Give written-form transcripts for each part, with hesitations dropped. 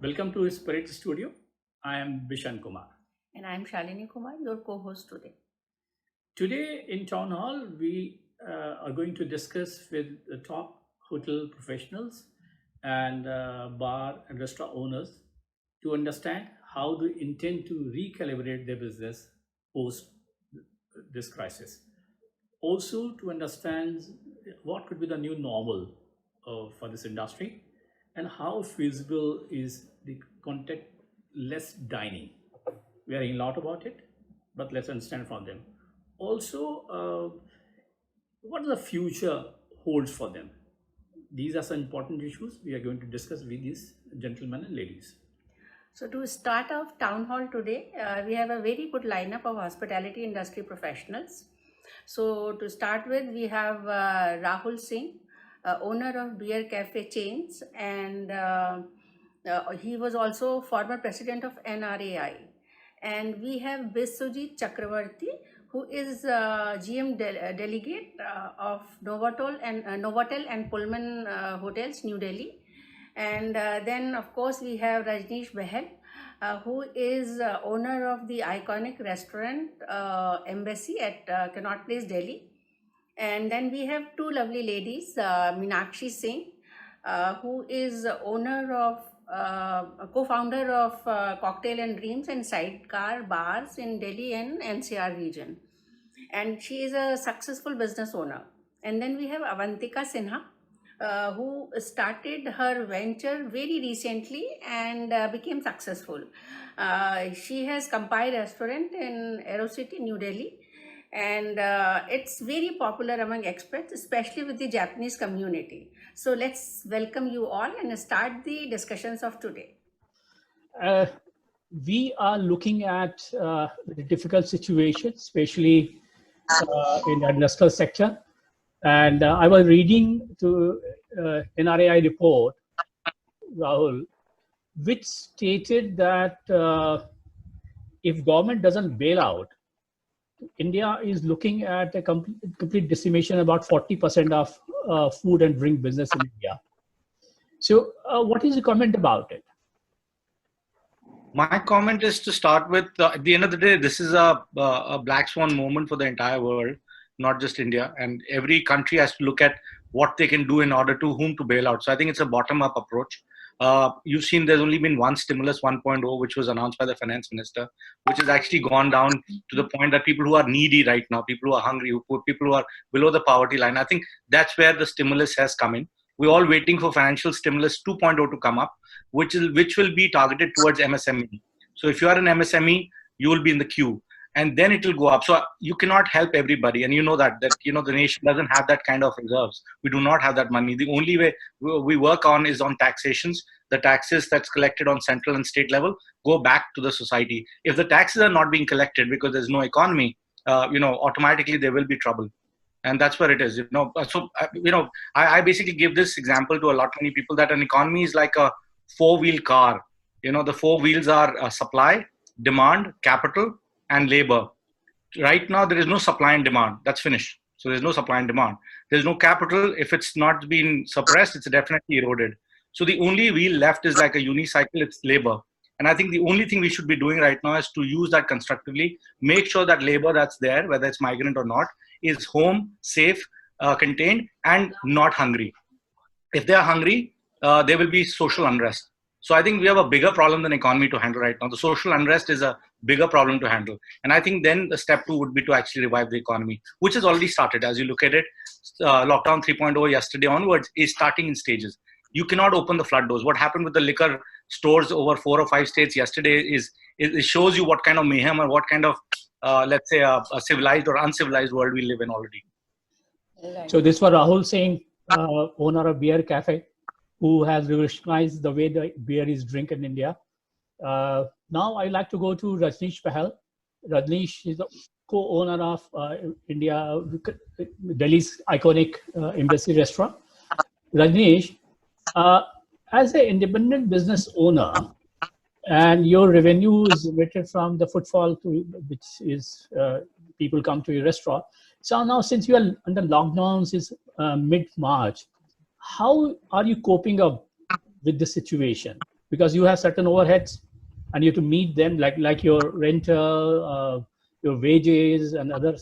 Welcome to Spiritz Studio. I am Bishan Kumar. And I am Shalini Kumar, your co-host today. Today in Town Hall, we are going to discuss with the top hotel professionals and bar and restaurant owners to understand how they intend to recalibrate their business post this crisis. Also to understand what could be the new normal for this industry and how feasible is the contactless dining. We are hearing a lot about it, but let's understand from them. Also, what the future holds for them. These are some important issues we are going to discuss with these gentlemen and ladies. So to start off town hall today, we have a very good lineup of hospitality industry professionals. So to start with, we have Rahul Singh, owner of beer cafe chains, and he was also former president of NRAI. And we have Biswajit Chakraborty, who is GM Delegate of Novotel and Pullman hotels, New Delhi. And then, of course, we have Rajnish Bahl, who is owner of the iconic restaurant Embassy at Connaught Place, Delhi. And then we have two lovely ladies, Meenakshi Singh, who is owner of co-founder of Cocktail and Dreams and Sidecar Bars in Delhi and NCR region. And she is a successful business owner. And then we have Avantika Sinha, who started her venture very recently and became successful. She has Kampai restaurant in Aero City, New Delhi. And it's very popular among expats, especially with the Japanese community. So let's welcome you all and start the discussions of today. We are looking at the difficult situation, especially in the industrial sector. And I was reading to NRAI report, Rahul, which stated that if government doesn't bail out, India is looking at a complete decimation, about 40% of food and drink business in India. So what is your comment about it? My comment is to start with, at the end of the day, this is a black swan moment for the entire world, not just India. And every country has to look at what they can do in order to whom to bail out. So I think it's a bottom-up approach. You've seen there's only been one stimulus 1.0, which was announced by the finance minister, which has actually gone down to the point that people who are needy right now, people who are hungry, people who are below the poverty line, I think that's where the stimulus has come in. We're all waiting for financial stimulus 2.0 to come up, which will be targeted towards MSME. So if you are an MSME, you will be in the queue. And then it will go up. So you cannot help everybody. And you know that the nation doesn't have that kind of reserves. We do not have that money. The only way we work on is on taxations. The taxes that's collected on central and state level go back to the society. If the taxes are not being collected because there's no economy, automatically there will be trouble. And that's where it is, So, I basically give this example to many people that an economy is like a four-wheel car. The four wheels are supply, demand, capital, and labor. Right now, there is no supply and demand. That's finished. So there's no supply and demand. There's no capital. If it's not been suppressed, it's definitely eroded. So the only wheel left is like a unicycle. It's labor. And I think the only thing we should be doing right now is to use that constructively, make sure that labor that's there, whether it's migrant or not, is home, safe, contained, and not hungry. If they are hungry, there will be social unrest. So I think we have a bigger problem than economy to handle right now. The social unrest is a bigger problem to handle. And I think then the step 2 would be to actually revive the economy, which has already started. As you look at it, lockdown 3.0 yesterday onwards is starting in stages. You cannot open the flood doors. What happened with the liquor stores over 4 or 5 states yesterday is it shows you what kind of mayhem or what kind of, let's say, a civilized or uncivilized world we live in already. So this was Rahul Singh, owner of Beer Cafe, who has revolutionized the way the beer is drunk in India. Now I'd like to go to Rajnish Bahl. Rajnish is the co-owner of Delhi's iconic Embassy restaurant. Rajnish, as an independent business owner, and your revenue is related from the footfall to which is people come to your restaurant. So now, since you are under lockdown since mid-March, how are you coping up with the situation? because you have certain overheads and you have to meet them, like your rental, your wages, and other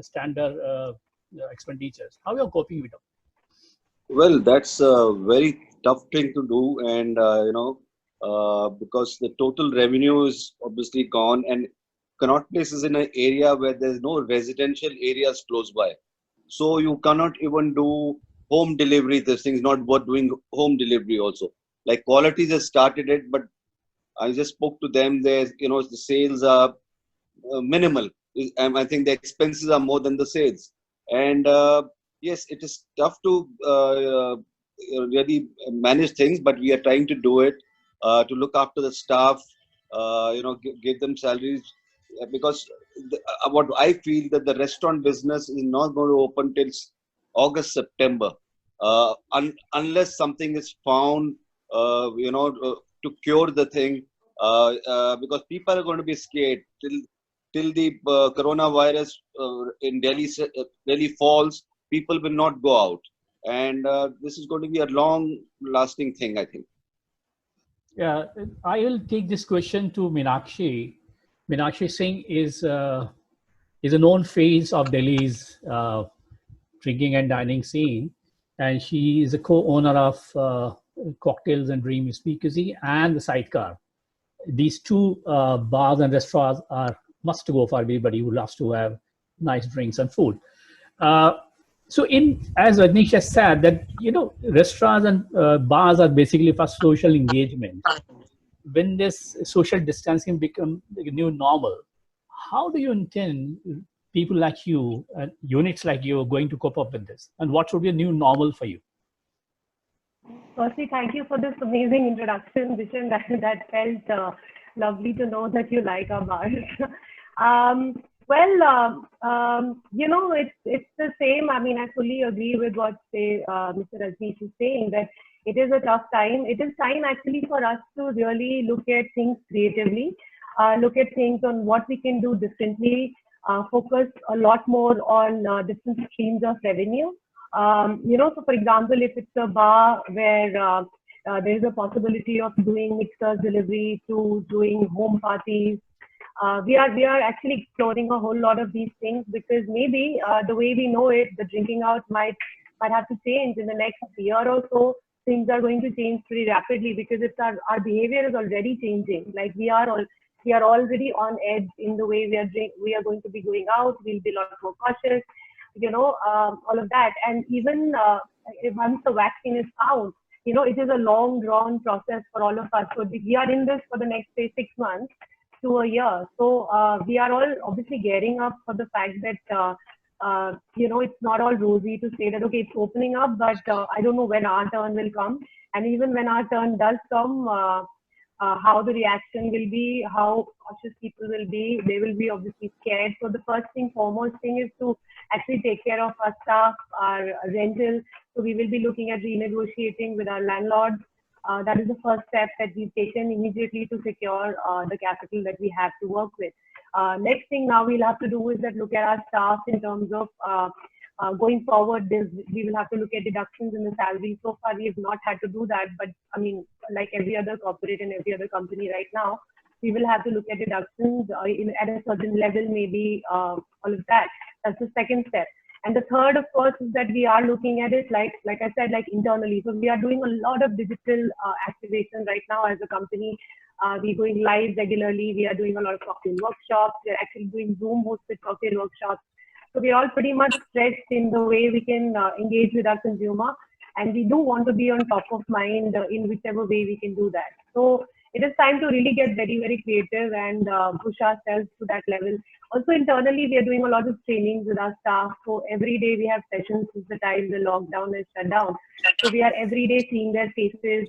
standard expenditures. How you are coping with them? Well, that's a very tough thing to do, and because the total revenue is obviously gone, and Connaught Place is in an area where there's no residential areas close by, so you cannot even do home delivery. This thing's not worth doing home delivery also. Like Quality just started it, but I just spoke to them. There's, the sales are minimal. I think the expenses are more than the sales, and yes, it is tough to really manage things, but we are trying to do it, to look after the staff, give them salaries, because what I feel that the restaurant business is not going to open till August, September, unless something is found, to cure the thing, because people are going to be scared till the coronavirus in Delhi falls. People will not go out, and this is going to be a long-lasting thing, I think. Yeah, I will take this question to Meenakshi. Meenakshi Singh is a known face of Delhi's drinking and dining scene, and she is a co-owner of Cocktails and Dream Speakeasy and the Sidecar. These two bars and restaurants are must go for everybody who loves to have nice drinks and food. So, as Rajnish has said, that restaurants and bars are basically for social engagement. When this social distancing become the new normal, how do you intend people like you and units like you are going to cope up with this? And what should be a new normal for you? Firstly, thank you for this amazing introduction, Vishen. That felt lovely to know that you like our bars. It's the same. I mean, I fully agree with what Mr. Rajnish is saying, that it is a tough time. It is time actually for us to really look at things creatively, look at things on what we can do differently, focus a lot more on different streams of revenue. So for example, if it's a bar where there is a possibility of doing mixers delivery to doing home parties, we are actually exploring a whole lot of these things, because maybe the way we know it, the drinking out might have to change in the next year or so. Things are going to change pretty rapidly, because it's our behavior is already changing. Like we are already on edge in the way we are going to be going out. We'll be a lot more cautious, all of that. And even once the vaccine is found, it is a long drawn process for all of us. So we are in this for the next, say, 6 months to a year. So we are all obviously gearing up for the fact that, it's not all rosy to say that, okay, it's opening up, but I don't know when our turn will come. And even when our turn does come, how the reaction will be, how cautious people will be. They will be obviously scared. So the foremost thing is to actually take care of our staff, our rental. So we will be looking at renegotiating with our landlords. That is the first step that we've taken immediately to secure the capital that we have to work with. Next thing now we'll have to do is that look at our staff in terms of going forward. We will have to look at deductions in the salary. So far, we have not had to do that, but I mean, like every other corporate and every other company right now, we will have to look at deductions at a certain level, maybe all of that. That's the second step. And the third, of course, is that we are looking at it like I said, like internally. So we are doing a lot of digital activation right now as a company. We're going live regularly. We are doing a lot of cocktail workshops. We're actually doing Zoom hosted cocktail workshops. So we're all pretty much stretched in the way we can engage with our consumer. And we do want to be on top of mind in whichever way we can do that. So it is time to really get very, very creative and push ourselves to that level. Also internally, we are doing a lot of trainings with our staff. So every day we have sessions since the time the lockdown is shut down. So we are every day seeing their faces,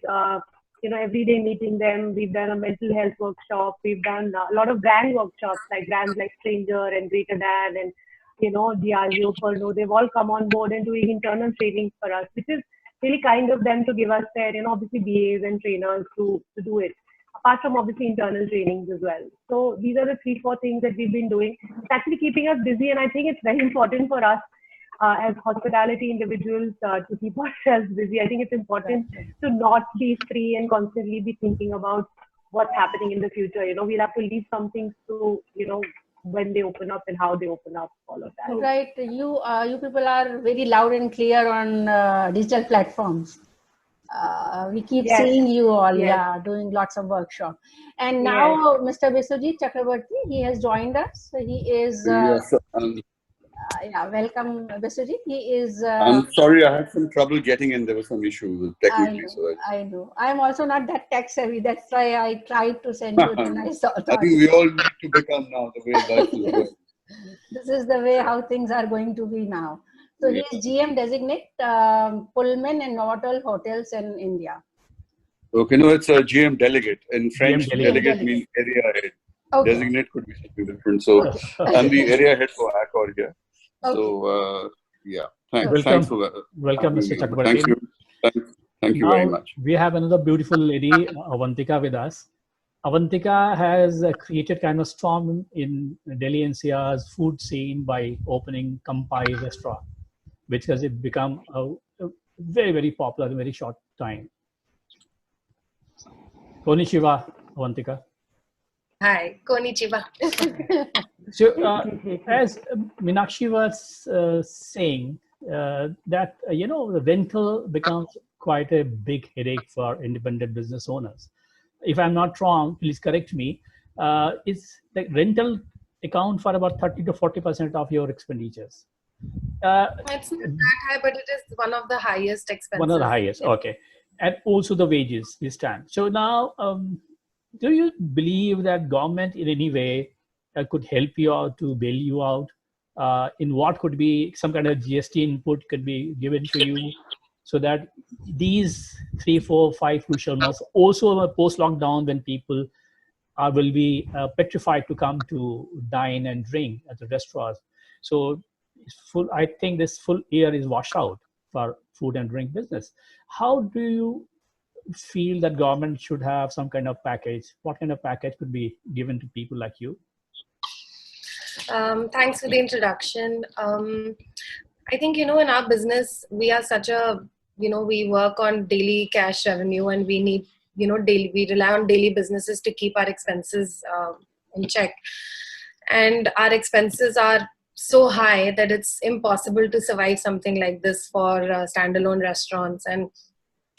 every day meeting them. We've done a mental health workshop. We've done a lot of brand workshops, like brands like Stranger and Greater Than and, Diageo, Pernod. They've all come on board and doing internal trainings for us, which is really kind of them to give us their, obviously BAs and trainers to do it. Apart from obviously internal trainings as well. So these are the 3-4 things that we've been doing. It's actually keeping us busy, and I think it's very important for us as hospitality individuals to keep ourselves busy. I think it's important to not be free and constantly be thinking about what's happening in the future. We'll have to leave some things to, when they open up and how they open up, all of that. Right. You people are very loud and clear on digital platforms. We keep seeing you all, doing lots of workshop. And now Mr. Biswajit Chakraborty, he has joined us. So he is, welcome Biswajit. He is... I'm sorry, I had some trouble getting in. There was some issue with technically. I know. I'm also not that tech savvy. That's why I tried to send you the nice thought. I think we all need to become now the way life is going. This is the way how things are going to be now. So he is GM designate, Pullman and Novotel hotels in India. Okay, no, it's a GM delegate. In French, delegate means area head. Okay. Designate could be something different. So I'm the area head for Accor here. Okay. So Welcome. Thanks for that. Welcome, Mr. Chakraborty. Thank you very much. We have another beautiful lady, Avantika, with us. Avantika has created kind of storm in Delhi NCR's food scene by opening Kampai restaurant, which has become a very, very popular in a very short time. Konnichiwa, Avantika. Hi, konnichiwa. So, as Meenakshi was saying, that, the rental becomes quite a big headache for independent business owners. If I'm not wrong, please correct me. It's the rental account for about 30 to 40% of your expenditures. It's not that high, but it is one of the highest expenses. One of the highest, okay. And also the wages this time. So now, do you believe that government in any way could help you out to bail you out? In what could be some kind of GST input could be given to you, so that these 3, 4, 5 crucial months, also post-lockdown when people will be petrified to come to dine and drink at the restaurants. So I think this full year is washed out for food and drink business. How do you feel that government should have some kind of package? What kind of package could be given to people like you? Thanks for the introduction. I think, in our business, we are such a, we work on daily cash revenue, and we need, we rely on daily businesses to keep our expenses in check. And our expenses are so high that it's impossible to survive something like this for standalone restaurants. And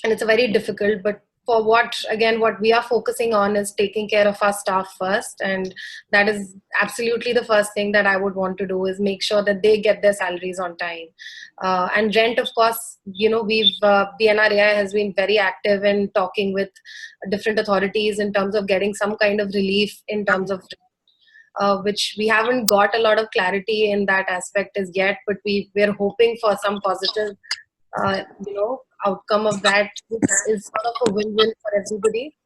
it's a very difficult, but for what we are focusing on is taking care of our staff first. And that is absolutely the first thing that I would want to do, is make sure that they get their salaries on time. And rent, of course, the NRAI has been very active in talking with different authorities in terms of getting some kind of relief in terms of which we haven't got a lot of clarity in that aspect as yet, but we're hoping for some positive outcome of that, which is sort of a win-win for everybody.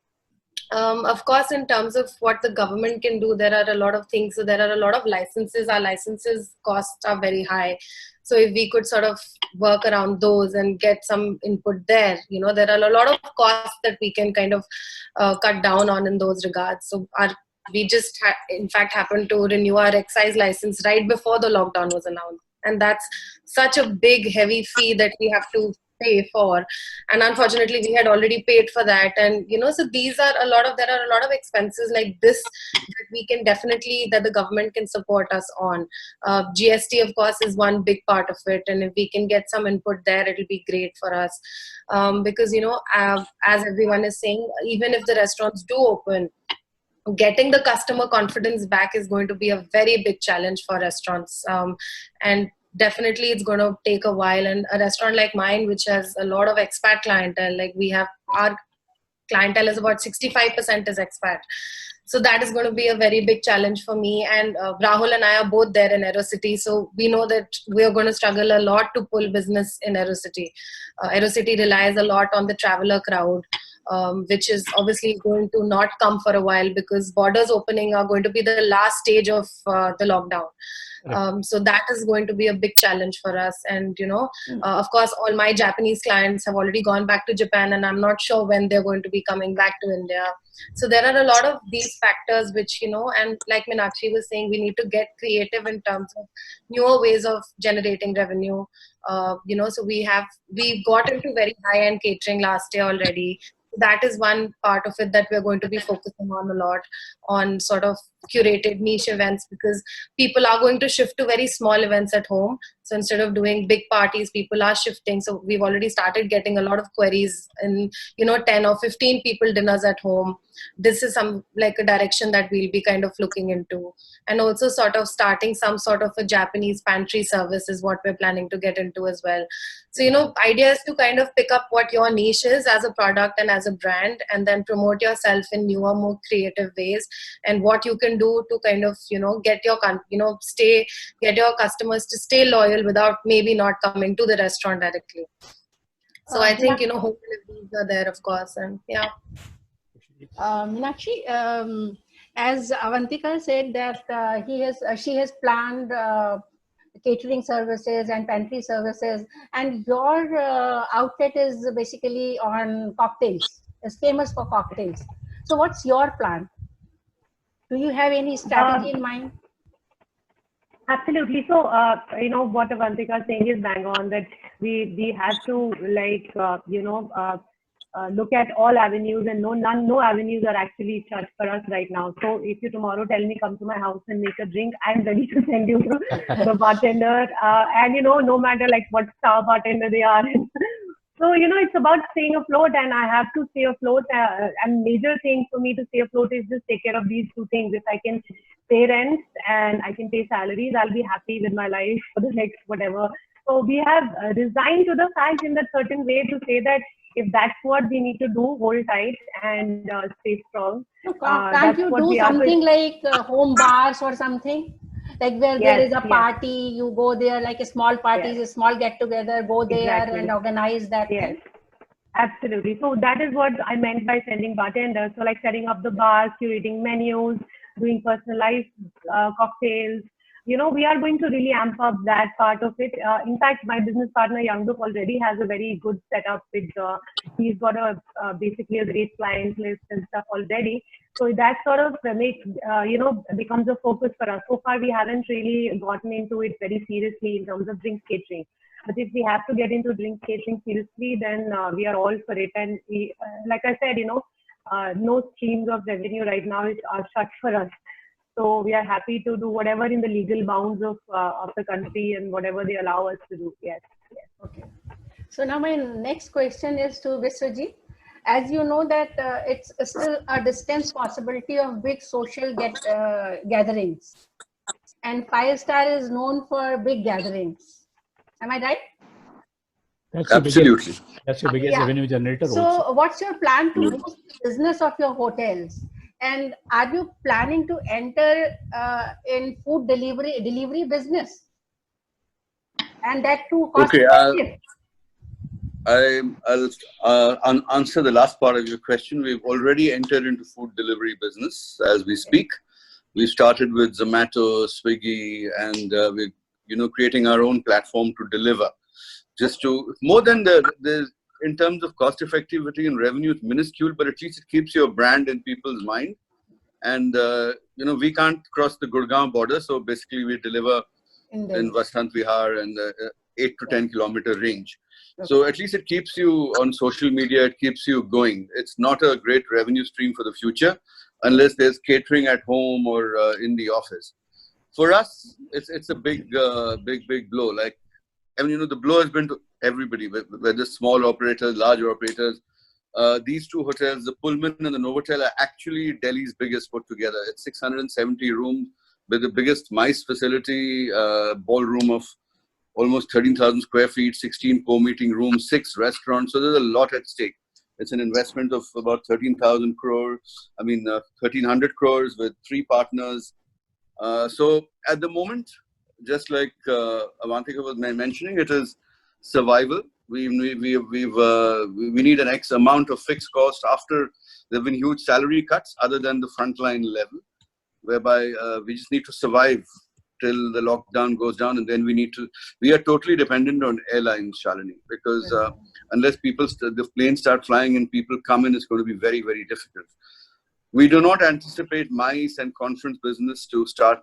Of course, in terms of what the government can do, there are a lot of things. So there are a lot of licenses. Our licenses costs are very high. So if we could sort of work around those and get some input there, there are a lot of costs that we can kind of cut down on in those regards. So we just in fact happened to renew our excise license right before the lockdown was announced. And that's such a big, heavy fee that we have to pay for. And unfortunately, we had already paid for that. And, so there are a lot of expenses like this that we can definitely, that the government can support us on. GST, of course, is one big part of it. And if we can get some input there, it'll be great for us. Because, as everyone is saying, even if the restaurants do open, getting the customer confidence back is going to be a very big challenge for restaurants. And definitely it's going to take a while. And a restaurant like mine, which has a lot of expat clientele, like we have, our clientele is about 65% is expat. So that is going to be a very big challenge for me. And Rahul and I are both there in AeroCity. So we know that we are going to struggle a lot to pull business in AeroCity. AeroCity relies a lot on the traveler crowd. which is obviously going to not come for a while because borders opening are going to be the last stage of the lockdown. So that is going to be a big challenge for us. And, of course, all my Japanese clients have already gone back to Japan, and I'm not sure when they're going to be coming back to India. So there are a lot of these factors which, and like Meenakshi was saying, we need to get creative in terms of newer ways of generating revenue. So we got into very high-end catering last year already. That is one part of it that we're going to be focusing on a lot, on sort of curated niche events, because people are going to shift to very small events at home. So instead of doing big parties, people are shifting. So we've already started getting a lot of queries in, 10 or 15 people dinners at home. This is a direction that we'll be kind of looking into. And also sort of starting some sort of a Japanese pantry service is what we're planning to get into as well. So, idea is to kind of pick up what your niche is as a product and as a brand, and then promote yourself in newer, more creative ways, and what you can do to kind of, get your customers to stay loyal without maybe not coming to the restaurant directly. So I think, home deliveries are there, of course. And yeah. Meenakshi, as Avantika said that she has planned catering services and pantry services, and your outlet is basically on cocktails. It's famous for cocktails. So what's your plan? Do you have any strategy in mind? Absolutely. So, what Avantika is saying is bang on, that we have to look at all avenues, and no avenues are actually shut for us right now. So if you tomorrow tell me come to my house and make a drink, I'm ready to send you the bartender, and no matter what star bartender they are. So it's about staying afloat, and I have to stay afloat. And major thing for me to stay afloat is just take care of these two things. If I can pay rents and I can pay salaries, I'll be happy with my life for the next whatever. So we have resigned to the fact in that certain way to say that if that's what we need to do, hold tight and stay strong. So can't you do something like home bars or something? Like where there is a party, you go there, like a small party, a small get together, go there and organize that. Yes, absolutely. So that is what I meant by sending bartenders. So like setting up the bars, curating menus, doing personalized cocktails. We are going to really amp up that part of it. In fact, my business partner, Youngdup, already has a very good setup with, he's got basically a great client list and stuff already. So that sort of becomes a focus for us. So far, we haven't really gotten into it very seriously in terms of drinks catering. But if we have to get into drinks catering seriously, then we are all for it. And we, like I said, no streams of revenue right now are shut for us. So we are happy to do whatever in the legal bounds of the country and whatever they allow us to do. Yes. Okay. So now my next question is to Biswajit. As you know that it's still a distant possibility of big social gatherings, and 5-star is known for big gatherings. Am I right? Absolutely. That's your biggest revenue generator. So also, what's your plan to boost the business of your hotels? And are you planning to enter in food delivery business? And that too cost effective. I'll answer the last part of your question. We've already entered into food delivery business as we speak. We started with Zomato, Swiggy, and we're creating our own platform to deliver. Just to more than the in terms of cost effectivity and revenue, it's minuscule, but at least it keeps your brand in people's mind. And we can't cross the Gurgaon border, so basically we deliver in Vasant Vihar and 8 to 10 kilometer range. Okay. So at least it keeps you on social media, it keeps you going. It's not a great revenue stream for the future unless there's catering at home or in the office. For us, it's a big blow. Like, the blow has been to everybody, whether small operators, larger operators. These two hotels, the Pullman and the Novotel, are actually Delhi's biggest put together. It's 670 rooms with the biggest MICE facility, ballroom of almost 13,000 square feet, 16 co-meeting rooms, 6 restaurants. So there's a lot at stake. It's an investment of about 13,000 crores. 1,300 crores with 3 partners. So at the moment, just like Avantika was mentioning, it is survival. We need an X amount of fixed cost after there have been huge salary cuts other than the frontline level, whereby we just need to survive till the lockdown goes down, and then we are totally dependent on airlines, Shalini, because unless the planes start flying and people come in, it's going to be very, very difficult. We do not anticipate MICE and conference business to start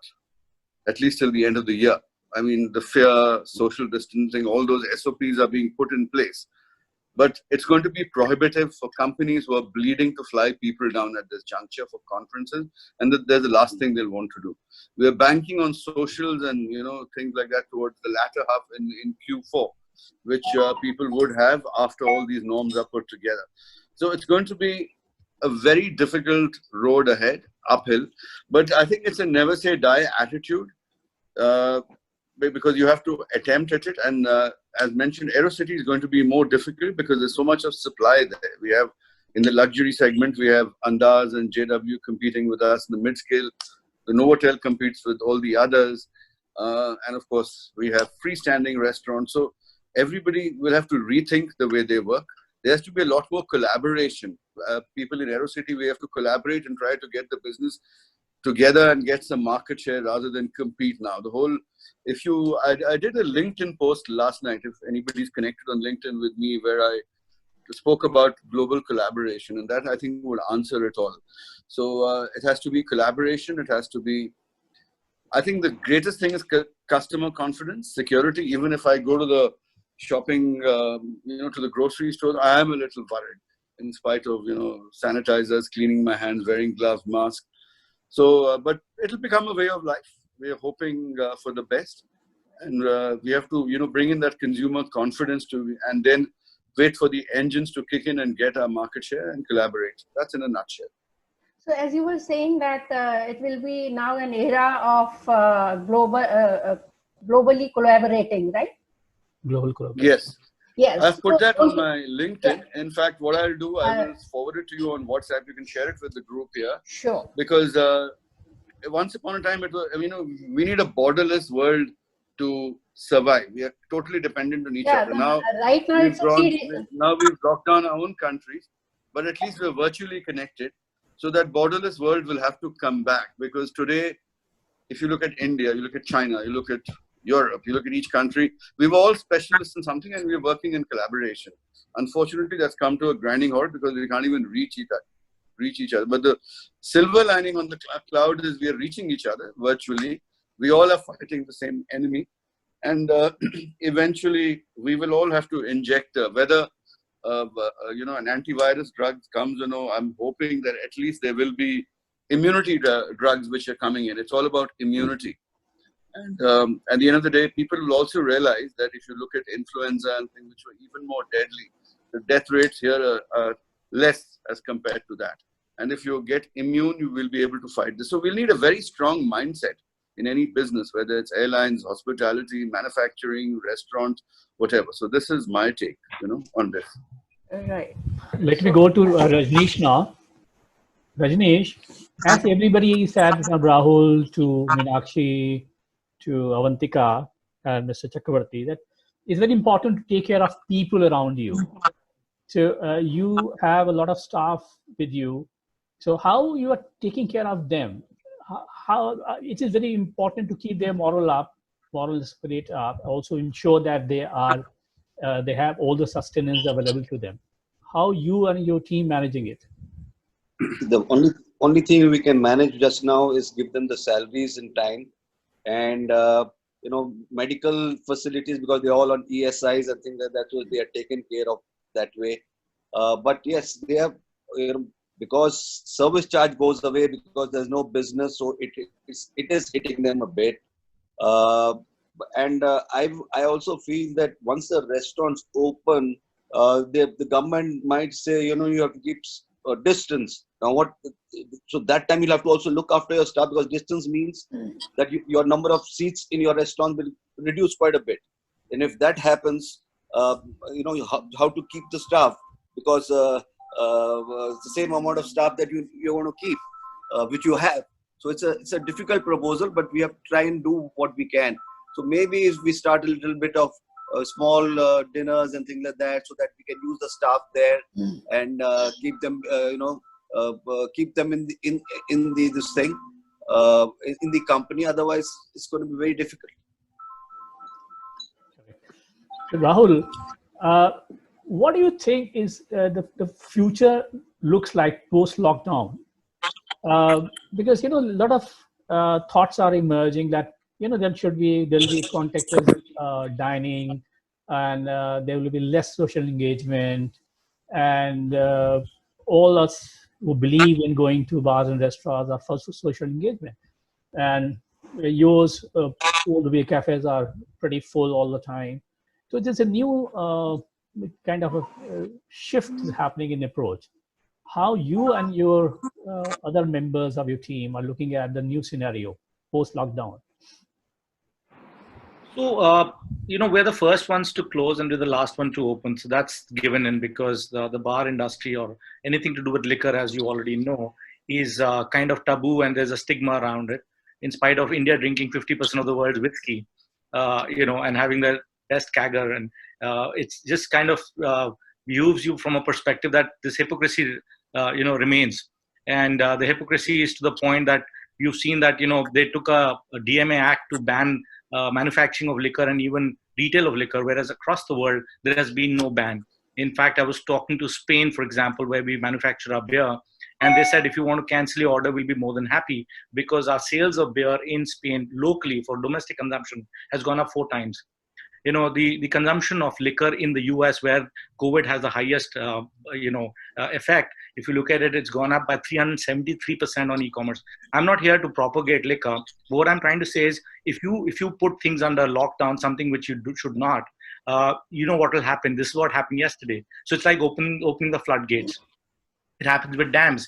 at least till the end of the year. I mean, the fear, social distancing, all those SOPs are being put in place. But it's going to be prohibitive for companies who are bleeding to fly people down at this juncture for conferences, and there's the last thing they'll want to do. We're banking on socials and things like that towards the latter half in Q4, which people would have after all these norms are put together. So it's going to be a very difficult road ahead, uphill. But I think it's a never say die attitude. Because you have to attempt at it, and as mentioned, Aerocity is going to be more difficult because there's so much of supply there. We have in the luxury segment, we have Andaz and JW competing with us. In the mid-scale, the Novotel competes with all the others, and of course, we have freestanding restaurants. So everybody will have to rethink the way they work. There has to be a lot more collaboration. People in Aerocity, we have to collaborate and try to get the business together and get some market share rather than compete now. I did a LinkedIn post last night, if anybody's connected on LinkedIn with me, where I spoke about global collaboration, and that I think would answer it all. So it has to be collaboration. It has to be, I think the greatest thing is customer confidence, security. Even if I go to the shopping, to the grocery store, I am a little worried in spite of, sanitizers, cleaning my hands, wearing gloves, mask. So, but it'll become a way of life. We are hoping for the best, and we have to, bring in that consumer confidence and then wait for the engines to kick in and get our market share and collaborate. That's in a nutshell. So, as you were saying that it will be now an era of globally collaborating, right? Global collaboration. Yes. Yes. I've put that on my LinkedIn. Yeah. In fact, what I'll do, I will forward it to you on WhatsApp. You can share it with the group here. Sure. Because once upon a time, it was, we need a borderless world to survive. We are totally dependent on each other. Now, right now, we've locked down our own countries, but at least we're virtually connected. So that borderless world will have to come back, because today, if you look at India, you look at China, you look at Europe, you look at each country, we were all specialists in something and we're working in collaboration. Unfortunately, that's come to a grinding halt because we can't even reach each other. But the silver lining on the cloud is we are reaching each other virtually. We all are fighting the same enemy. And eventually, we will all have to inject whether an antivirus drug comes or no. I'm hoping that at least there will be immunity drugs which are coming in. It's all about immunity. And at the end of the day, people will also realize that if you look at influenza and things which were even more deadly, the death rates here are less as compared to that. And if you get immune, you will be able to fight this. So we'll need a very strong mindset in any business, whether it's airlines, hospitality, manufacturing, restaurants, whatever. So this is my take, on this. Right. Let me go to Rajnish now. Rajnish, as everybody said, from Rahul to Meenakshi to Avantika and Mr. Chakraborty, that it's very important to take care of people around you. So you have a lot of staff with you. So how you are taking care of them? How it is very important to keep their moral spirit up. Also ensure that they have all the sustenance available to them. How you and your team managing it? The only thing we can manage just now is give them the salaries in time, and medical facilities, because they're all on ESIs and things like that, so they are taken care of that way. But yes, they have, because service charge goes away because there's no business, so it is hitting them a bit. And I also feel that once the restaurants open, the government might say, you have to keep distance. Now so that time you'll have to also look after your staff, because distance means that your number of seats in your restaurant will reduce quite a bit. And if that happens, how to keep the staff, because it's the same amount of staff that you want to keep, which you have. So it's a difficult proposal, but we have to try and do what we can. So maybe if we start a little bit of small dinners and things like that, so that we can use the staff there and keep them, keep them in the this thing in the company. Otherwise, it's going to be very difficult. So Rahul, what do you think is the future looks like post-lockdown? Because a lot of thoughts are emerging that there'll be contactless dining, and there will be less social engagement, and all us who believe in going to bars and restaurants are for social engagement, and yours all the way cafes are pretty full all the time. So there's a new kind of a shift is happening in approach. How you and your other members of your team are looking at the new scenario post-lockdown? So, we're the first ones to close and we're the last one to open. So that's given in, because the bar industry or anything to do with liquor, as you already know, is kind of taboo, and there's a stigma around it. In spite of India drinking 50% of the world's whiskey, and having the best kagger, and it's just kind of views you from a perspective that this hypocrisy, remains. And the hypocrisy is to the point that you've seen that, they took a DMA Act to ban manufacturing of liquor and even retail of liquor, whereas across the world, there has been no ban. In fact, I was talking to Spain, for example, where we manufacture our beer, and they said, if you want to cancel your order, we'll be more than happy, because our sales of beer in Spain locally for domestic consumption has gone up 4 times. The consumption of liquor in the US, where COVID has the highest, effect, if you look at it, it's gone up by 373% on e-commerce. I'm not here to propagate liquor. But what I'm trying to say is, if you put things under lockdown, something which you should not, what will happen. This is what happened yesterday. So it's like opening the floodgates. It happens with dams.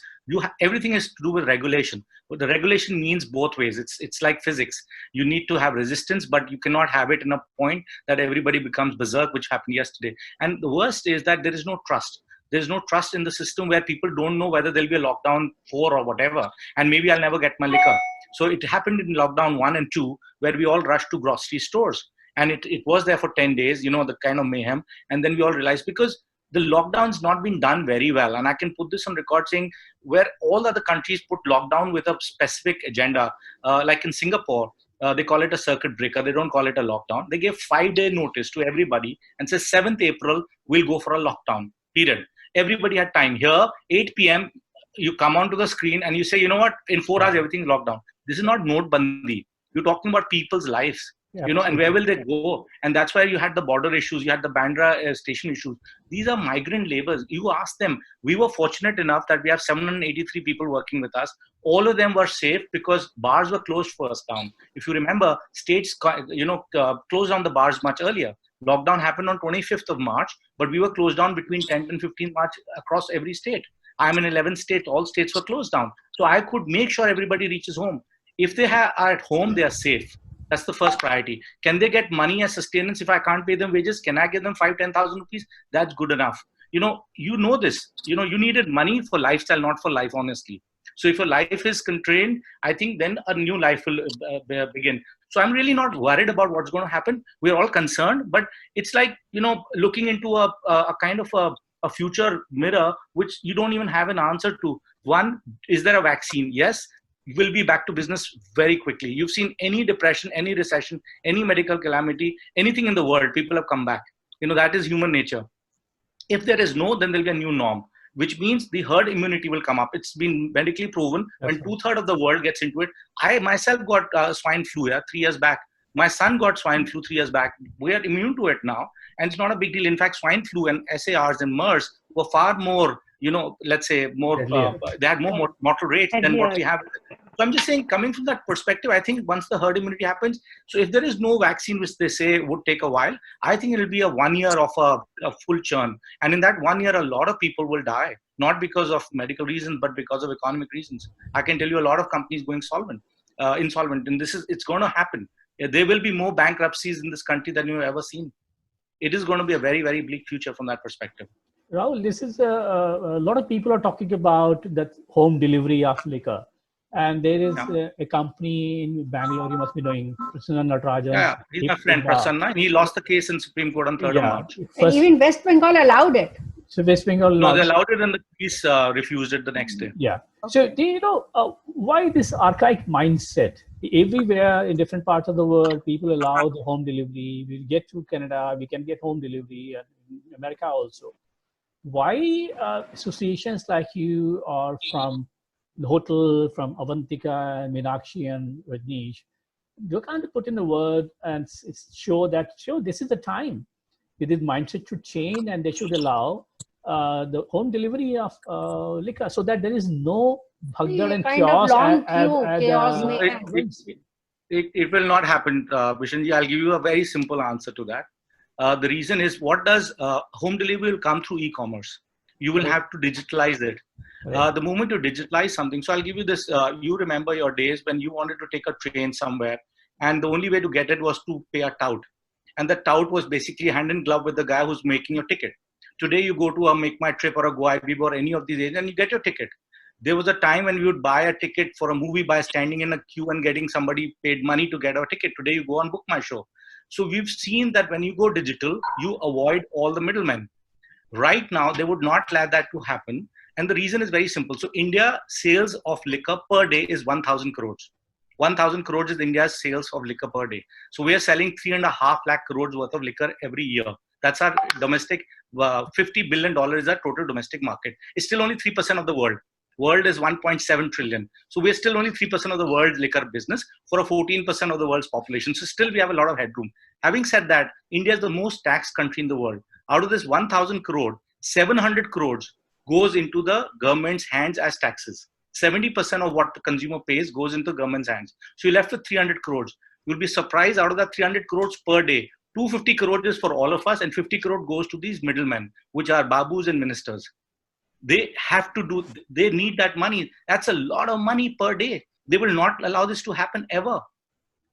Everything is to do with regulation. But the regulation means both ways. It's like physics. You need to have resistance, but you cannot have it in a point that everybody becomes berserk, which happened yesterday. And the worst is that there is no trust. There's no trust in the system, where people don't know whether there'll be a lockdown 4 or whatever, and maybe I'll never get my liquor. So it happened in lockdown 1 and 2, where we all rushed to grocery stores, and it was there for 10 days, the kind of mayhem. And then we all realized, because the lockdown's not been done very well. And I can put this on record saying, where all other countries put lockdown with a specific agenda, like in Singapore, they call it a circuit breaker. They don't call it a lockdown. They gave 5-day notice to everybody and says 7th April, we'll go for a lockdown, period. Everybody had time. Here, 8 p.m., you come onto the screen and you say, in 4 hours, everything's locked down. This is not note bandi. You're talking about people's lives. Yeah, and where will they go? And that's why you had the border issues, you had the Bandra station issues. These are migrant laborers. You ask them. We were fortunate enough that we have 783 people working with us. All of them were safe because bars were closed first down. If you remember, states closed down the bars much earlier. Lockdown happened on 25th of March, but we were closed down between 10th and 15th March across every state. I'm in 11 states. All states were closed down. So I could make sure everybody reaches home. If they are at home, they are safe. That's the first priority. Can they get money as sustenance if I can't pay them wages? Can I give them 5,000-10,000 rupees? That's good enough. You know this. You needed money for lifestyle, not for life, honestly. So if your life is constrained, I think then a new life will begin. So I'm really not worried about what's going to happen. We're all concerned, but it's like, looking into a kind of a future mirror, which you don't even have an answer to. One, is there a vaccine? Yes. Will be back to business very quickly. You've seen any depression, any recession, any medical calamity, anything in the world, people have come back. That is human nature. If there is no, then there'll be a new norm, which means the herd immunity will come up. It's been medically proven. When 2/3 of the world gets into it. I myself got swine flu 3 years back. My son got swine flu 3 years back. We are immune to it now, and it's not a big deal. In fact, swine flu and SARs and MERS were far more, let's say more, they had more mortal rates than what we have. So I'm just saying, coming from that perspective, I think once the herd immunity happens, so if there is no vaccine, which they say would take a while, I think it'll be a 1 year of a full churn. And in that 1 year, a lot of people will die, not because of medical reasons, but because of economic reasons. I can tell you a lot of companies going insolvent, and it's going to happen. There will be more bankruptcies in this country than you've ever seen. It is going to be a very, very bleak future from that perspective. Rahul, this is a lot of people are talking about that home delivery of liquor. And there is Yeah. a company in Bangalore, you must be knowing, Prasanna Natarajan. Yeah, he's my friend Prasanna, and he lost the case in Supreme Court on 3rd of March. And First, even West Bengal allowed it. so West Bengal No, allowed they it. allowed it and the police refused it the next day. Yeah. So do you know why this archaic mindset? Everywhere in different parts of the world, people allow the home delivery. We get to Canada, we can get home delivery, and in America also. Why associations like you are from the hotel, from Avantika, Meenakshi, and Rajnish, you can't put in a word and show this is the time. This mindset should change, and they should allow the home delivery of liquor, so that there is no bhagdad and Kind of chaos. long queue, chaos may happen. It will not happen, Vishanji. I'll give you a very simple answer to that. The reason is, what does home delivery will come through e-commerce. You will have to digitalize it. The moment you digitalize something, so I'll give you this. You remember your days when you wanted to take a train somewhere, and the only way to get it was to pay a tout. And the tout was basically hand in glove with the guy who's making your ticket. Today, you go to a Make My Trip or a Go IBB or any of these agents, and you get your ticket. There was a time when we would buy a ticket for a movie by standing in a queue and getting somebody paid money to get our ticket. Today, you go on Book My Show. So we've seen that when you go digital, you avoid all the middlemen. Right now, they would not allow that to happen. And the reason is very simple. So India sales of liquor per day is 1,000 crores. 1,000 crores is India's sales of liquor per day. So we are selling 3.5 lakh crores worth of liquor every year. That's our domestic, $50 billion is our total domestic market. It's still only 3% of the world. World is 1.7 trillion. So we're still only 3% of the world's liquor business for a 14% of the world's population. So still we have a lot of headroom. Having said that, India is the most taxed country in the world. Out of this 1,000 crore, 700 crores goes into the government's hands as taxes. 70% of what the consumer pays goes into government's hands. So you're left with 300 crores. You'll be surprised, out of that 300 crores per day, 250 crores is for all of us and 50 crore goes to these middlemen, which are babus and ministers. They need that money. That's a lot of money per day. They will not allow this to happen ever.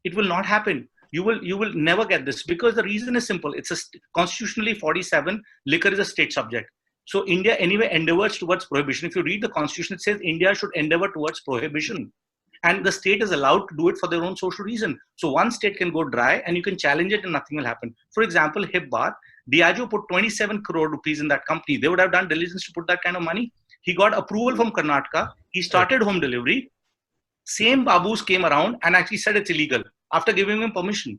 It will not happen. You will never get this, because the reason is simple. It's constitutionally 47, liquor is a state subject. So India anyway endeavors towards prohibition. If you read the constitution, it says India should endeavor towards prohibition. And the state is allowed to do it for their own social reason. So one state can go dry and you can challenge it and nothing will happen. For example, Hip Bar, Diageo put 27 crore rupees in that company. They would have done diligence to put that kind of money. He got approval from Karnataka. He started home delivery. Same babus came around and actually said it's illegal after giving him permission.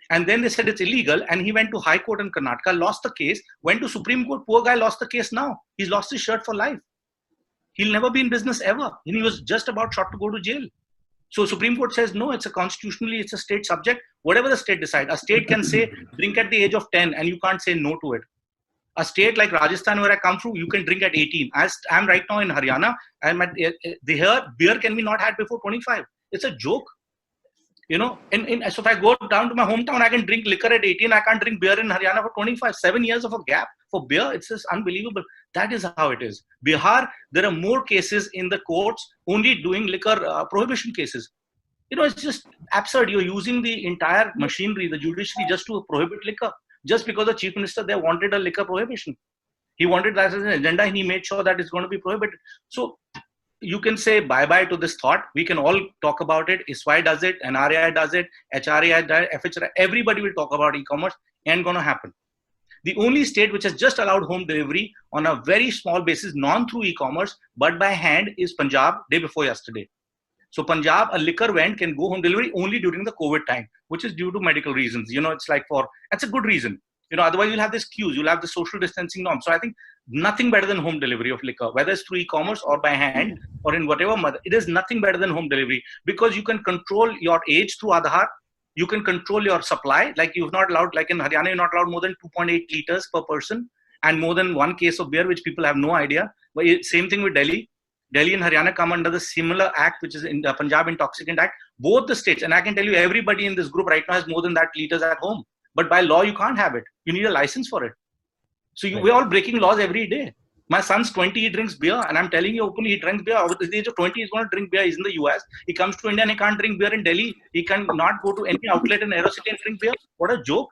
And then they said it's illegal, and he went to High Court in Karnataka, lost the case, went to Supreme Court. Poor guy lost the case now. He's lost his shirt for life. He'll never be in business ever. And he was just about shot to go to jail. So Supreme Court says, no, it's a state subject. Whatever the state decides. A state can say drink at the age of 10 and you can't say no to it. A state like Rajasthan, where I come from, you can drink at 18. As I'm right now in Haryana, here beer can be not had before 25. It's a joke. So if I go down to my hometown, I can drink liquor at 18. I can't drink beer in Haryana for 25. 7 years of a gap for beer. It's just unbelievable. That is how it is. Bihar, there are more cases in the courts only doing liquor prohibition cases. It's just absurd. You're using the entire machinery, the judiciary, just to prohibit liquor. Just because the chief minister there wanted a liquor prohibition. He wanted that as an agenda, and he made sure that it's going to be prohibited. So you can say bye-bye to this thought. We can all talk about it. ISWAI does it, NRAI does it, HRAI does it, FHRAI. Everybody will talk about e-commerce. Ain't going to happen. The only state which has just allowed home delivery on a very small basis, non through e-commerce, but by hand, is Punjab day before yesterday. So Punjab, a liquor vend can go home delivery only during the COVID time, which is due to medical reasons. That's a good reason. Otherwise you'll have this queues, you'll have the social distancing norm. So I think nothing better than home delivery of liquor, whether it's through e-commerce or by hand or in whatever method. It is nothing better than home delivery, because you can control your age through Aadhaar. You can control your supply. Like in Haryana, you're not allowed more than 2.8 liters per person and more than one case of beer, which people have no idea. But same thing with Delhi. Delhi and Haryana come under the similar act, which is in the Punjab Intoxicant Act. Both the states, and I can tell you everybody in this group right now has more than that liters at home. But by law, you can't have it. You need a license for it. So we're all breaking laws every day. My son's 20, he drinks beer. And I'm telling you openly, he drinks beer. At the age of 20, he's going to drink beer. He's in the US. He comes to India and he can't drink beer in Delhi. He cannot go to any outlet in Aerocity and drink beer. What a joke.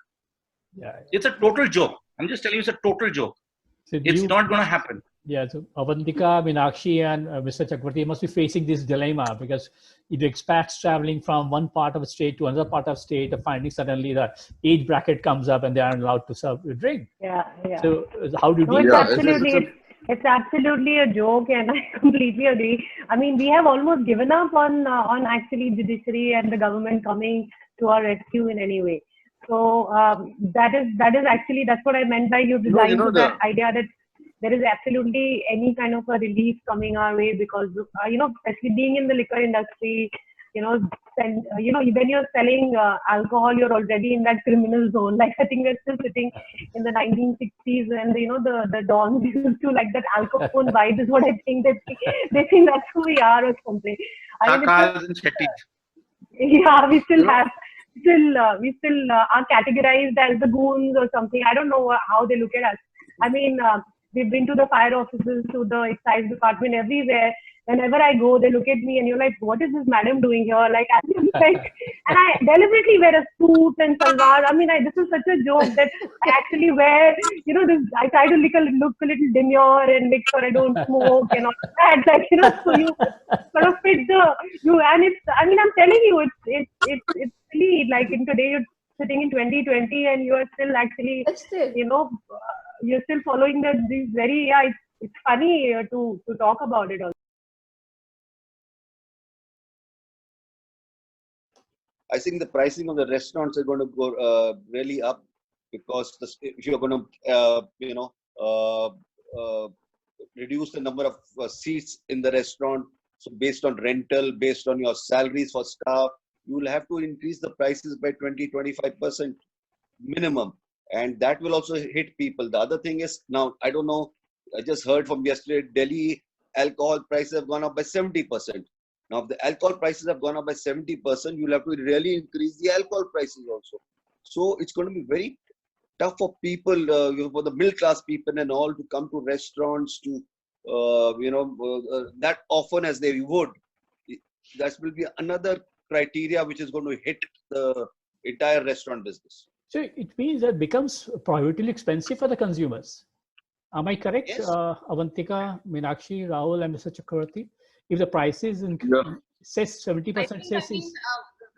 Yeah. It's a total joke. I'm just telling you, it's a total joke. So it's not going to happen. Yeah, so Avantika, Meenakshi, and Mr. Chakraborty must be facing this dilemma because if the expats traveling from one part of a state to another part of state are finding suddenly the age bracket comes up and they aren't allowed to serve a drink. Yeah, yeah. So how do you No, deal it's with Yeah, this? absolutely, it's absolutely a joke, and I completely agree. I mean, we have almost given up on actually judiciary and the government coming to our rescue in any way. So that is actually that's what I meant by you no, you resigned know to that the idea that there is absolutely any kind of a relief coming our way because especially being in the liquor industry, when you're selling alcohol, you're already in that criminal zone. Like I think we're still sitting in the 1960s, and the dons used to like that Al Capone vibe is what I think they think that's who we are or something. I mean, it's Kakas and Shetties. yeah, we still you know have we still are categorized as the goons or something. I don't know how they look at us. I mean, we've been to the fire offices, to the excise department, everywhere. Whenever I go, they look at me and you're like, what is this madam doing here? Like, I'm like, and I deliberately wear a suit and salwar. I mean, this is such a joke that I actually wear, this, I try to look a little demure and make sure I don't smoke and all that. Like, so you sort of fit and it's, I mean, I'm telling you, it's silly. Like in today, you're sitting in 2020 and you are still actually, That's it. you're still following these very, yeah, it's funny to talk about it also. I think the pricing of the restaurants are going to go really up because if you're going to, reduce the number of seats in the restaurant, so based on rental, based on your salaries for staff, you will have to increase the prices by 20-25% minimum. And that will also hit people. The other thing is, now, I don't know, I just heard from yesterday, Delhi alcohol prices have gone up by 70%. Now, if the alcohol prices have gone up by 70%, you'll have to really increase the alcohol prices also. So it's going to be very tough for people, for the middle class people and all, to come to restaurants to, that often as they would. That will be another criteria which is going to hit the entire restaurant business. So it means that it becomes prohibitively expensive for the consumers. Am I correct, Yes. Avantika, Meenakshi, Rahul, and Mr. Chakraborty? If the prices yeah. says 70% I says think is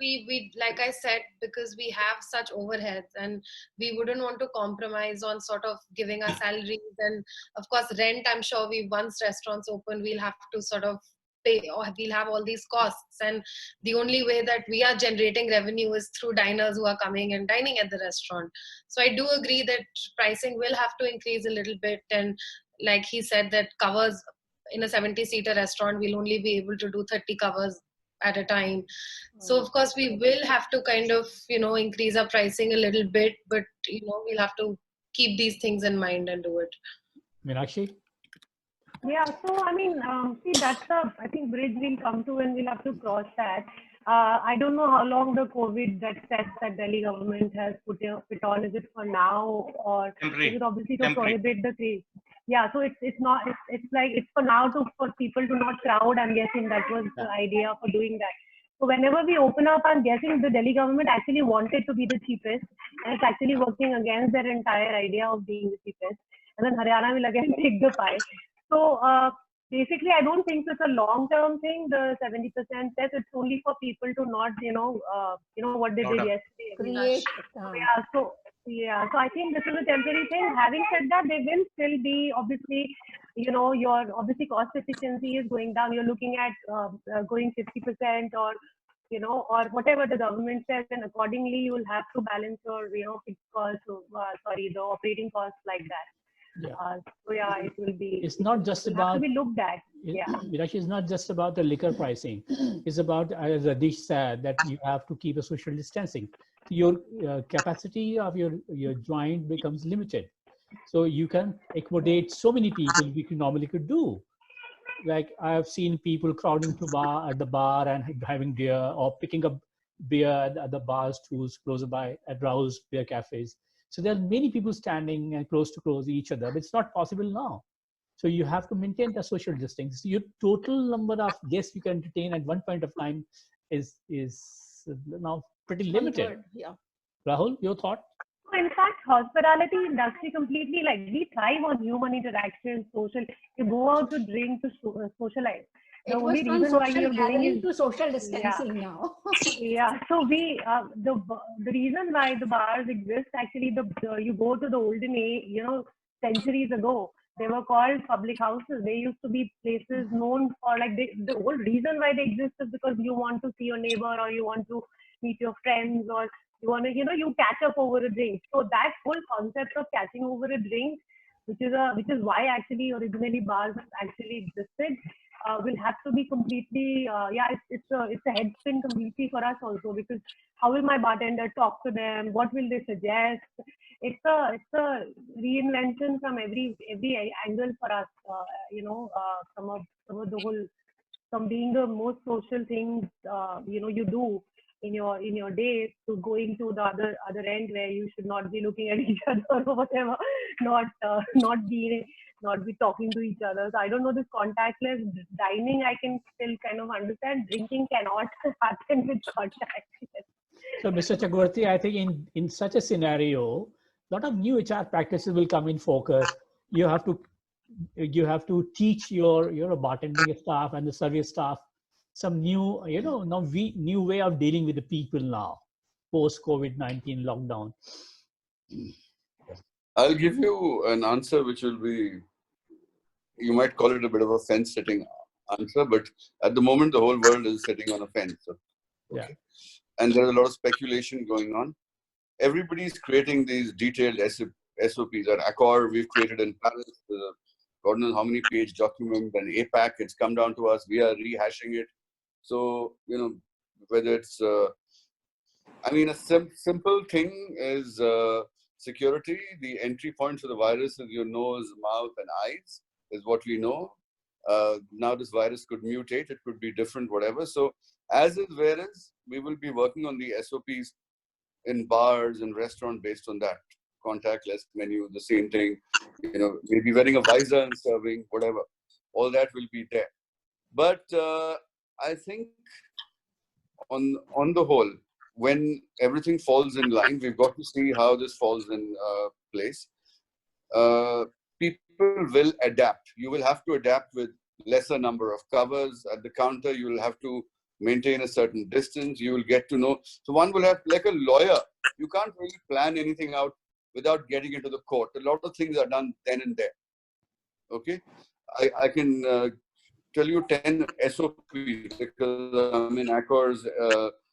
we like I said, because we have such overheads and we wouldn't want to compromise on sort of giving our salaries, and of course rent, I'm sure once restaurants open, we'll have to sort of pay, or we'll have all these costs, and the only way that we are generating revenue is through diners who are coming and dining at the restaurant. So I do agree that pricing will have to increase a little bit, and like he said, that covers in a 70-seater restaurant, we'll only be able to do 30 covers at a time. So of course we will have to kind of, increase our pricing a little bit, but we'll have to keep these things in mind and do it. Meenakshi? Yeah, so I mean, see, that's I think bridge we'll come to and we'll have to cross that. I don't know how long the COVID that test that Delhi government has put on. Is it for now or Temporary. is it obviously to Temporary. prohibit the craze? Yeah, so it's not it's like it's for now for people to not crowd. I'm guessing that was the idea for doing that. So whenever we open up, I'm guessing the Delhi government actually wanted to be the cheapest, and it's actually working against their entire idea of being the cheapest. And then Haryana will again take the pie. So basically, I don't think it's a long-term thing. The 70% test, it's only for people to not, what they did yesterday. Create. So I think this is a temporary thing. Having said that, they will still be obviously, your obviously cost efficiency is going down. You're looking at going 50% or or whatever the government says, and accordingly you will have to balance your, fixed costs, the operating costs like that. Yeah. So yeah, it will be. It's not just about have to be looked at. Yeah. Meenakshi, it's not just about the liquor pricing. It's about, as Rajnish said, that you have to keep a social distancing. Your capacity of your joint becomes limited. So you can accommodate so many people we normally could do. Like I have seen people crowding at the bar and having beer, or picking up beer at the bar stools close by at Rahul's beer cafes. So there are many people standing and close to each other, but it's not possible now. So you have to maintain the social distance. Your total number of guests you can entertain at one point of time is now pretty limited. Yeah. Rahul, your thought? So in fact, hospitality industry completely, like, we thrive on human interaction, social. You go out to drink, to socialize. The It was only from reason why social you're going gathering is, to social yeah, distancing now. yeah. So we the reason why the bars exist, actually, you go to the olden age, centuries ago, they were called public houses. They used to be places known for, like, the whole reason why they exist is because you want to see your neighbor, or you want to meet your friends, or you want to, you catch up over a drink. So that whole concept of catching over a drink, which is why actually originally bars actually existed, will have to be completely, it's a head spin completely for us also, because how will my bartender talk to them? What will they suggest? It's a reinvention from every angle for us. Some of the whole, from being the most social things you do in your day, to going to the other end, where you should not be looking at each other or whatever, not be talking to each other. So I don't know, this contactless dining I can still kind of understand. Drinking cannot happen with contactless. So, Mr. Chakraborty, I think in such a scenario, a lot of new HR practices will come in focus. You have to teach your bartending staff and the service staff some new new way of dealing with the people now, post COVID-19 lockdown. I'll give you an answer which will be, you might call it a bit of a fence-sitting answer, but at the moment the whole world is sitting on a fence. So, okay. Yeah. And there's a lot of speculation going on. Everybody's creating these detailed SOPs. At Accor, we've created in Paris, God knows how many page document, and APAC, it's come down to us. We are rehashing it. So, whether it's, a simple thing is security. The entry points for the virus is your nose, mouth, and eyes, is what we know. Now this virus could mutate, it could be different, whatever. So as is, where is, we will be working on the SOPs in bars and restaurants based on that. Contactless menu, the same thing, maybe wearing a visor and serving, whatever. All that will be there. But I think on the whole, when everything falls in line, we've got to see how this falls in place. People will adapt. You will have to adapt with lesser number of covers. At the counter, you will have to maintain a certain distance. You will get to know. So one will have, like a lawyer, you can't really plan anything out without getting into the court. A lot of things are done then and there. Okay? I can tell you 10 SOPs because I'm in Accor's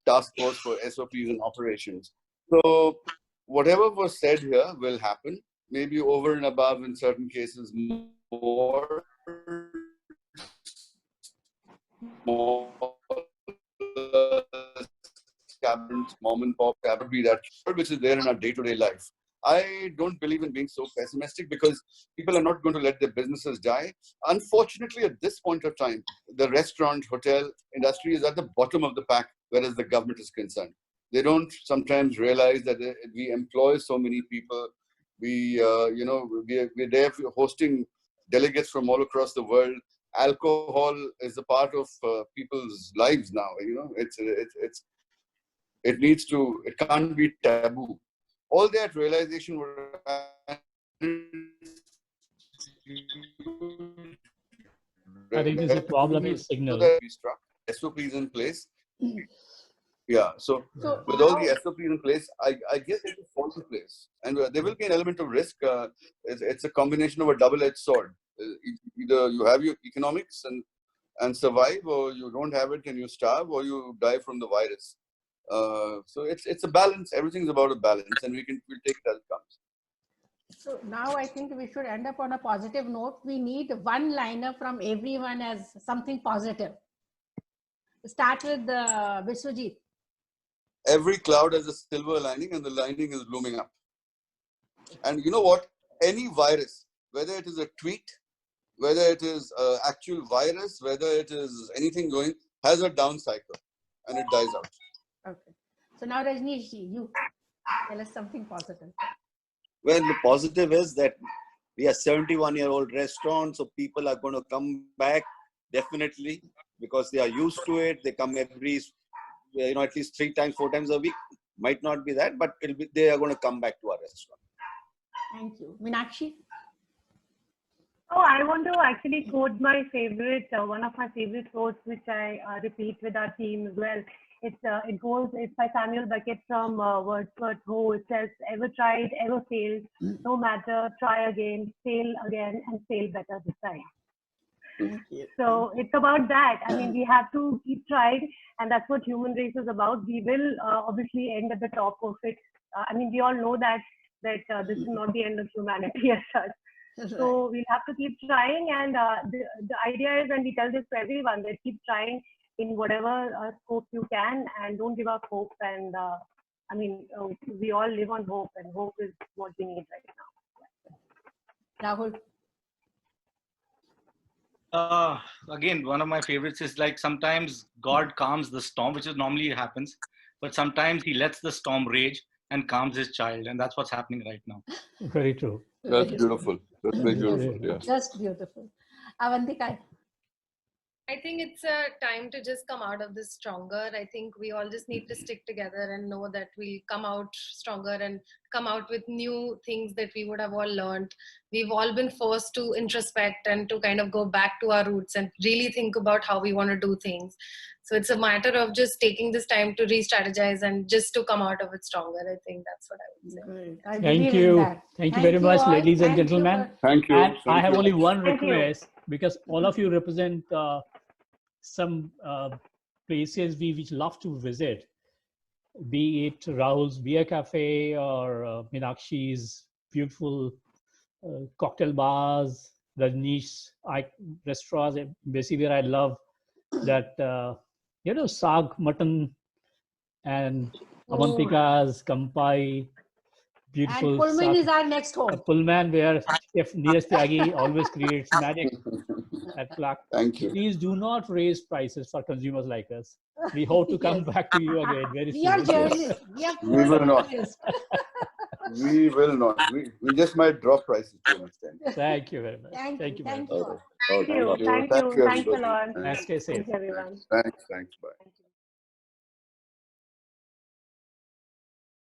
task force for SOPs and operations. So whatever was said here will happen. Maybe over and above, in certain cases, more cabins, mom and pop cabin, be that which is there in our day-to-day life. I don't believe in being so pessimistic because people are not going to let their businesses die. Unfortunately, at this point of time, the restaurant, hotel industry is at the bottom of the pack, whereas the government is concerned. They don't sometimes realize that we employ so many people. We're there hosting delegates from all across the world. Alcohol is a part of people's lives now. It can't be taboo. All that realization would I think there's a problem in signal. So that we struck SOPs in place. Yeah, so with all the SOPs in place, I guess it will fall in place. And there will be an element of risk. It's a combination of a double-edged sword. Either you have your economics and survive, or you don't have it and you starve, or you die from the virus. So it's a balance. Everything's about a balance, and we'll take it as it comes. So now I think we should end up on a positive note. We need one liner from everyone as something positive. Start with Biswajit. Every cloud has a silver lining, and the lining is blooming up. And you know what? Any virus, whether it is a tweet, whether it is an actual virus, whether it is anything going, has a down cycle, and it dies out. Okay. So now, Rajnish, you tell us something positive. Well, the positive is that we are 71-year-old restaurant, so people are going to come back definitely because they are used to it. They come every, at least 3 times, 4 times a week. Might not be that, but they are going to come back to our restaurant. Thank you. Meenakshi? Oh, I want to actually quote my favorite, one of my favorite quotes, which I repeat with our team as well. It's by Samuel Beckett from Wordsworth, who says, "Ever tried, ever failed, no matter, try again, fail again, and fail better this time." So it's about that. I mean, we have to keep trying, and that's what human race is about. We will obviously end at the top of it. I mean, we all know that this is not the end of humanity as such. So we'll have to keep trying, and the idea is, and we tell this to everyone, that keep trying in whatever scope you can, and don't give up hope. And I mean, we all live on hope, and hope is what we need right now. Rahul? Again, one of my favorites is like sometimes God calms the storm, which is normally happens, but sometimes he lets the storm rage and calms his child, and that's what's happening right now. Very true. That's beautiful. That's very beautiful. Yeah. Just beautiful. Avantika? I think it's a time to just come out of this stronger. I think we all just need to stick together and know that we'll come out stronger and come out with new things that we would have all learned. We've all been forced to introspect and to kind of go back to our roots and really think about how we want to do things. So it's a matter of just taking this time to re-strategize and just to come out of it stronger. I think that's what I would say. I Thank believe in you. that. Thank you very much, all. ladies and Thank you gentlemen. Thank you. And I Thank have you. only one Thank you. request, because all of you represent some places we love to visit, be it Rahul's Beer Cafe or Meenakshi's beautiful cocktail bars, Rajnish restaurants. Basically, I love that, Sag mutton and Avantika's, Kampai, beautiful. And Pullman is our next home. Pullman, where Chef Neeraj Tyagi always creates magic at Clark. Thank you. Please do not raise prices for consumers like us. We hope to come back to you again very soon. We are journalists. We will not. journalists. We will not. We just might drop prices to an extent. Thank you very much. Thank you. very much. Thank you all. Thank you. Thank you. Thanks a lot. And stay safe. Thanks, everyone. Thanks. Bye. Thank you.